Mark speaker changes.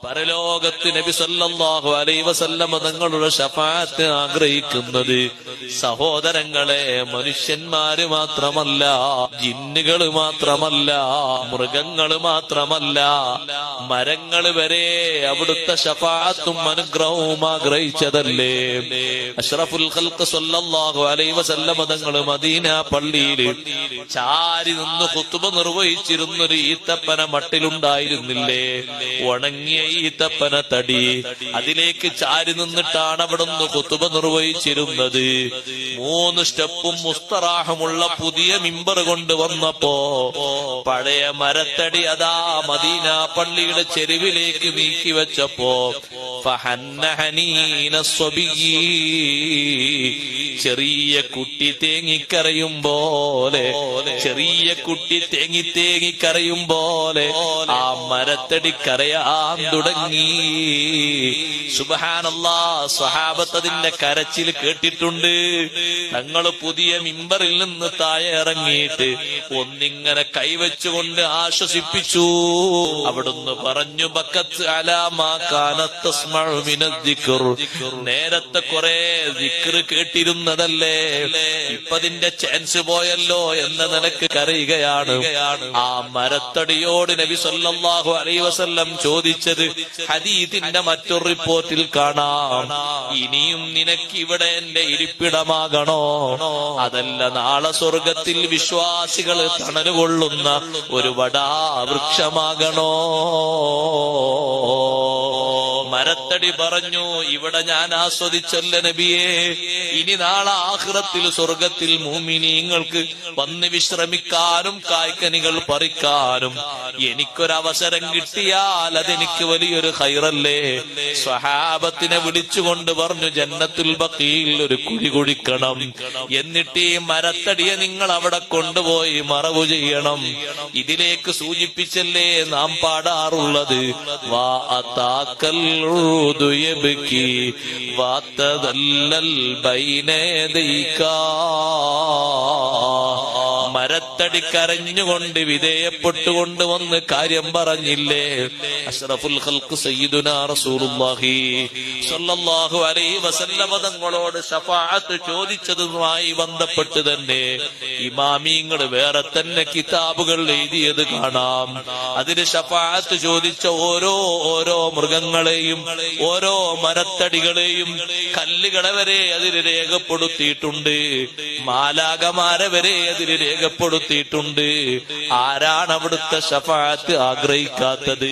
Speaker 1: പരലോകത്ത് നബി സല്ലല്ലാഹു അലൈഹി വസല്ലം തങ്ങളുടെ ശഫാഅത്ത് ആഗ്രഹിക്കുന്നത് സഹോദരങ്ങളെ മനുഷ്യന്മാര് മാത്രമല്ല, ജിന്നുകള് മാത്രമല്ല, മൃഗങ്ങള് മാത്രമല്ല, മരങ്ങള് വരെ അവിടുത്തെ ശഫാഅത്തും അനുഗ്രഹവും ആഗ്രഹിച്ചതല്ലേ. അഷ്റഫുൽ ഖൽഖ് സല്ലല്ലാഹു അലൈഹി വസല്ലം തങ്ങൾ മദീന പള്ളിയിൽ ചാരി നിന്ന് ഖുത്ബ നിർവഹിച്ചിരുന്നൊരു ഈത്തപ്പന മട്ടിലുണ്ടായിരുന്നില്ലേ? ഉണങ്ങിയ ഈത്തപ്പന തടി, അതിലേക്ക് ചാരി നിന്നിട്ടാണ് അവിടുന്ന് ഖുത്ബ നിർവഹിച്ചിരുന്നത്. 3 സ്റ്റെപ്പും മുസ്തറാഹുമുള്ള പുതിയ മിമ്പർ കൊണ്ടുവന്നപ്പോ പഴയ മരത്തടി അതാ മദീന പള്ളിയുടെ ചെരുവിലേക്ക് നീക്കി വെച്ചപ്പോ ചെറിയ കുട്ടി തേങ്ങിക്കരയും പോലെ, ചെറിയ കുട്ടി തേങ്ങിക്കരയും പോലെ ആ മരത്തടി കരയാൻ തുടങ്ങി. സുബ്ഹാനല്ലാഹ്, സ്വഹാബത്ത് അതിന്റെ കരച്ചിൽ കേട്ടിട്ടുണ്ട്. തങ്ങള് പുതിയ മിമ്പറിൽ നിന്ന് താഴെ ഇറങ്ങിയിട്ട് ഒന്നിങ്ങനെ കൈവച്ചുകൊണ്ട് ആശ്വസിപ്പിച്ചു. അവിടുന്ന് പറഞ്ഞു, ബക്കത്ത് അലാമാ കാനത്ത് തസ്മഉ മിനദ്ദിക്ർ, നേരത്തെ കുറെ ദിക്ർ കേട്ടിരുന്നതല്ലേ, ഇപ്പതിന്റെ ചാൻസ് പോയല്ലോ എന്ന നിനക്ക് കരയുകയാണ്. ആ മരത്തടിയോട് നബി സല്ലല്ലാഹു അലൈഹി വസല്ലം ചോദിച്ചത് ഹദീസിന്റെ മറ്റൊരു റിപ്പോർട്ടിൽ കാണാം, ഇനിയും നിനക്ക് ഇവിടെ എന്റെ ഇരിപ്പിടമാകണോ, അതല്ല നാളെ സ്വർഗത്തിൽ വിശ്വാസികൾ തണലുകൊള്ളുന്ന ഒരു വടാ വൃക്ഷമാകണോ? മരത്തടി പറഞ്ഞു, ഇവിടെ ഞാൻ ആസ്വദിച്ചല്ല നബിയേ, ഇനി നാളെ ആഖിറത്തിൽ സ്വർഗത്തിൽ മുഅ്മിനീങ്ങൾക്ക് വന്ന് വിശ്രമിക്കാനും കായ്ക്കനികൾ പറിക്കാനും എനിക്കൊരവസരം കിട്ടിയാൽ അതെനിക്ക് വലിയൊരു ഖൈറല്ലേ. സ്വഹാബത്തിനെ വിളിച്ചുകൊണ്ട് പറഞ്ഞു, ജന്നത്തുൽ ബഖീൽ ഒരു കുഴി കുഴിക്കണം, എന്നിട്ട് ഈ മരത്തടിയെ നിങ്ങൾ അവിടെ കൊണ്ടുപോയി മറവു ചെയ്യണം. ഇതിലേക്ക് സൂചിപ്പിച്ചല്ലേ നാം പാടാറുള്ളത്, വാ അതാക്കൽ ുയബ്കി വാതദല്ലൽ ബൈന യദൈക. മരത്തടി കരഞ്ഞുകൊണ്ട് വിധേയപ്പെട്ടുകൊണ്ട് വന്ന് കാര്യം പറഞ്ഞില്ലേ? അഷ്റഫുൽ ഖൽഖ് സയ്യിദുനാ റസൂലുള്ളാഹി സ്വല്ലല്ലാഹു അലൈഹി വസല്ലം തങ്ങളോട് ശഫാഅത്ത് ചോദിച്ചതുമായി ബന്ധപ്പെട്ട് തന്നെ ഇമാമിങ്ങൾ വേറെ തന്നെ കിതാബുകൾ എഴുതിയത് കാണാം. അതിന് ശഫാഅത്ത് ചോദിച്ച ഓരോ മൃഗങ്ങളെയും ഓരോ മരത്തടികളെയും കല്ലുകളെ വരെ അതിൽ രേഖപ്പെടുത്തിയിട്ടുണ്ട്, മാലാകമാരെ വരെ അതിൽ രേഖപ്പെടുത്തിയിട്ടുണ്ട്. ആരാണ് അവിടുത്തെ ശഫാഅത്ത് ആഗ്രഹിക്കാത്തത്?